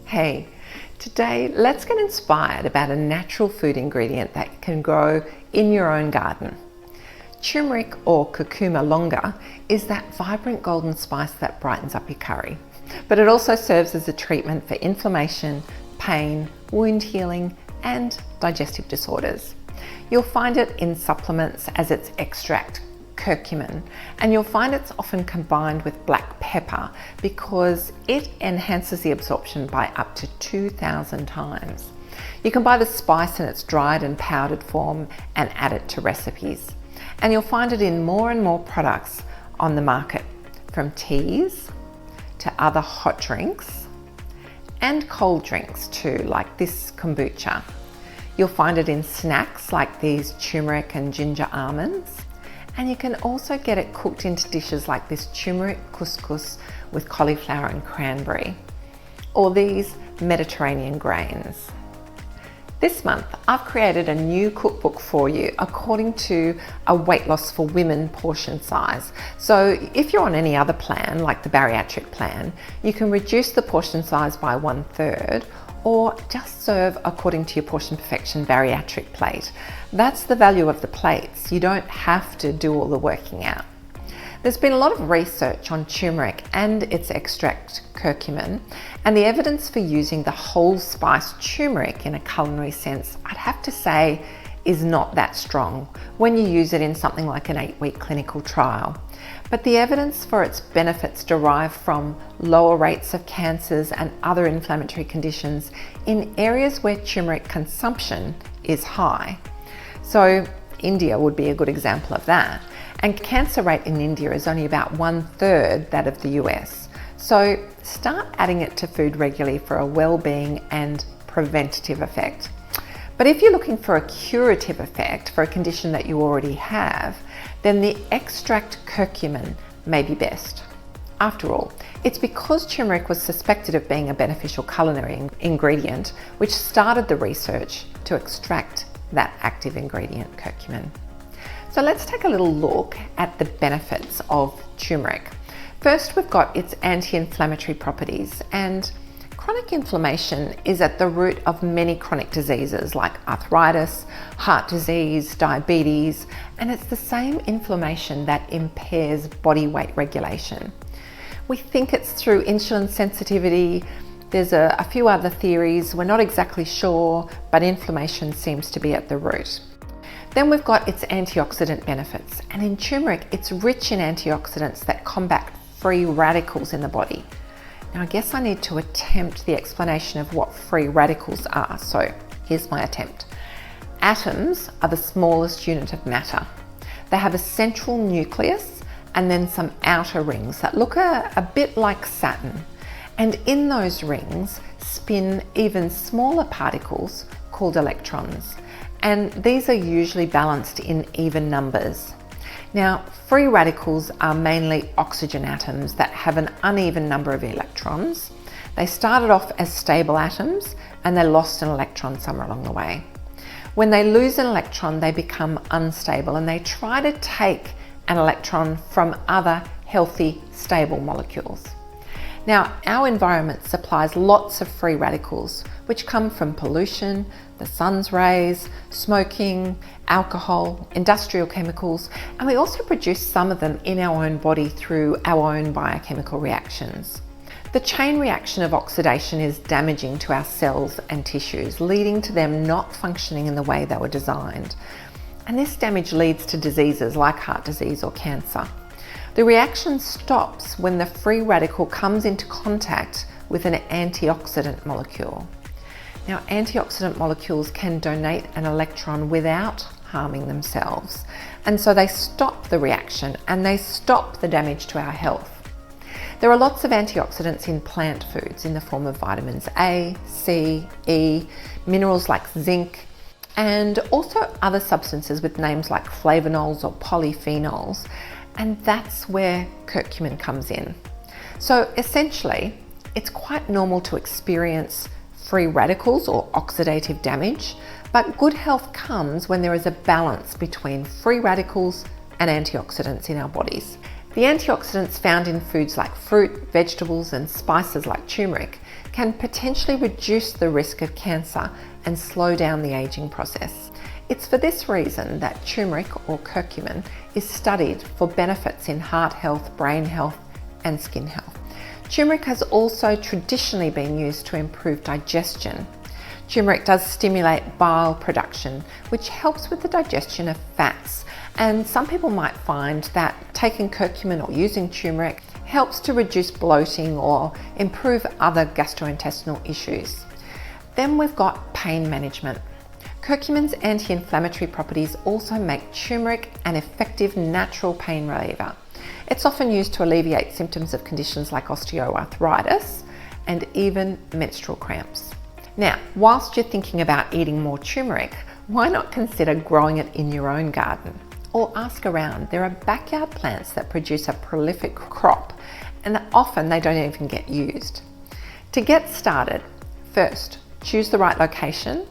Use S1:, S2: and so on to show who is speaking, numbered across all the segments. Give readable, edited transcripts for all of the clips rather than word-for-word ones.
S1: Hey, today let's get inspired about a natural food ingredient that can grow in your own garden. Turmeric, or curcuma longa, is that vibrant golden spice that brightens up your curry. But it also serves as a treatment for inflammation, pain, wound healing, and digestive disorders. You'll find it in supplements as its extract, curcumin, and you'll find it's often combined with black pepper because it enhances the absorption by up to 2,000 times. You can buy the spice in its dried and powdered form and add it to recipes. And you'll find it in more and more products on the market, from teas to other hot drinks and cold drinks too, like this kombucha. You'll find it in snacks like these turmeric and ginger almonds. And you can also get it cooked into dishes like this turmeric couscous with cauliflower and cranberry, or these Mediterranean grains. This month, I've created a new cookbook for you according to a weight loss for women portion size. So if you're on any other plan, like the bariatric plan, you can reduce the portion size by 1/3, or just serve according to your Portion Perfection bariatric plate. That's the value of the plates. You don't have to do all the working out. There's been a lot of research on turmeric and its extract curcumin, and the evidence for using the whole spice turmeric in a culinary sense, I'd have to say, is not that strong when you use it in something like an 8-week clinical trial. But the evidence for its benefits derive from lower rates of cancers and other inflammatory conditions in areas where turmeric consumption is high. So India would be a good example of that. And cancer rate in India is only about 1/3 that of the US. So start adding it to food regularly for a well-being and preventative effect. But if you're looking for a curative effect for a condition that you already have, then the extract curcumin may be best. After all, it's because turmeric was suspected of being a beneficial culinary ingredient which started the research to extract that active ingredient, curcumin. So let's take a little look at the benefits of turmeric. First, we've got its anti-inflammatory properties, and chronic inflammation is at the root of many chronic diseases like arthritis, heart disease, diabetes, and it's the same inflammation that impairs body weight regulation. We think it's through insulin sensitivity. There's a few other theories. We're not exactly sure, but inflammation seems to be at the root. Then we've got its antioxidant benefits, and in turmeric, it's rich in antioxidants that combat free radicals in the body. Now, I guess I need to attempt the explanation of what free radicals are, so here's my attempt. Atoms are the smallest unit of matter. They have a central nucleus and then some outer rings that look a bit like Saturn. And in those rings spin even smaller particles called electrons. And these are usually balanced in even numbers. Now, free radicals are mainly oxygen atoms that have an uneven number of electrons. They started off as stable atoms and they lost an electron somewhere along the way. When they lose an electron, they become unstable and they try to take an electron from other healthy, stable molecules. Now, our environment supplies lots of free radicals, which come from pollution, the sun's rays, smoking, alcohol, industrial chemicals, and we also produce some of them in our own body through our own biochemical reactions. The chain reaction of oxidation is damaging to our cells and tissues, leading to them not functioning in the way they were designed. And this damage leads to diseases like heart disease or cancer. The reaction stops when the free radical comes into contact with an antioxidant molecule. Now, antioxidant molecules can donate an electron without harming themselves, and so they stop the reaction and they stop the damage to our health. There are lots of antioxidants in plant foods in the form of vitamins A, C, E, minerals like zinc, and also other substances with names like flavonols or polyphenols. And that's where curcumin comes in. So essentially, it's quite normal to experience free radicals or oxidative damage, but good health comes when there is a balance between free radicals and antioxidants in our bodies. The antioxidants found in foods like fruit, vegetables, and spices like turmeric can potentially reduce the risk of cancer and slow down the aging process. It's for this reason that turmeric or curcumin is studied for benefits in heart health, brain health, and skin health. Turmeric has also traditionally been used to improve digestion. Turmeric does stimulate bile production, which helps with the digestion of fats. And some people might find that taking curcumin or using turmeric helps to reduce bloating or improve other gastrointestinal issues. Then we've got pain management. Curcumin's anti-inflammatory properties also make turmeric an effective natural pain reliever. It's often used to alleviate symptoms of conditions like osteoarthritis and even menstrual cramps. Now, whilst you're thinking about eating more turmeric, why not consider growing it in your own garden? Or ask around. There are backyard plants that produce a prolific crop, and often they don't even get used. To get started, first, choose the right location.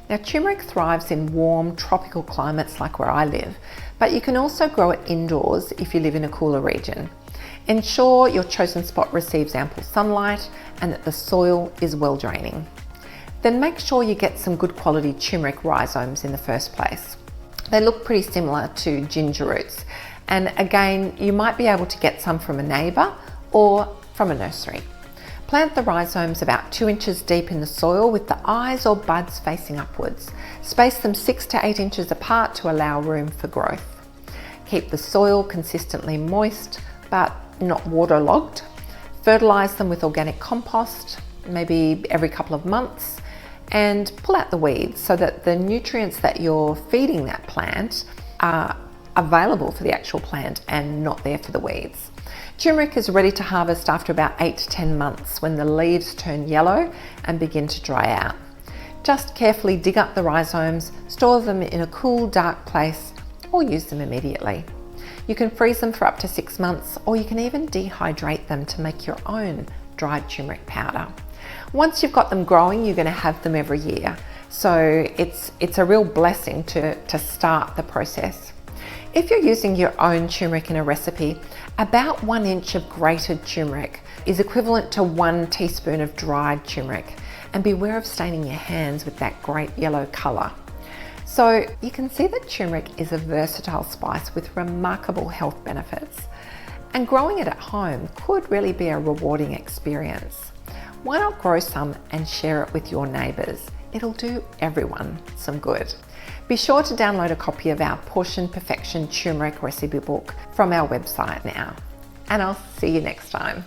S1: Now, turmeric thrives in warm tropical climates like where I live, but you can also grow it indoors if you live in a cooler region. Ensure your chosen spot receives ample sunlight and that the soil is well draining. Then make sure you get some good quality turmeric rhizomes in the first place. They look pretty similar to ginger roots, and again, you might be able to get some from a neighbour or from a nursery. Plant the rhizomes about 2 inches deep in the soil with the eyes or buds facing upwards. Space them 6 to 8 inches apart to allow room for growth. Keep the soil consistently moist but not waterlogged. Fertilise them with organic compost, maybe every couple of months, and pull out the weeds so that the nutrients that you're feeding that plant are available for the actual plant and not there for the weeds. Turmeric is ready to harvest after about 8 to 10 months when the leaves turn yellow and begin to dry out. Just carefully dig up the rhizomes, store them in a cool, dark place, or use them immediately. You can freeze them for up to 6 months, or you can even dehydrate them to make your own dried turmeric powder. Once you've got them growing, you're going to have them every year. So it's a real blessing to start the process. If you're using your own turmeric in a recipe, about 1 inch of grated turmeric is equivalent to 1 teaspoon of dried turmeric. And beware of staining your hands with that great yellow colour. So you can see that turmeric is a versatile spice with remarkable health benefits. And growing it at home could really be a rewarding experience. Why not grow some and share it with your neighbours? It'll do everyone some good. Be sure to download a copy of our Portion Perfection Turmeric recipe book from our website now. And I'll see you next time.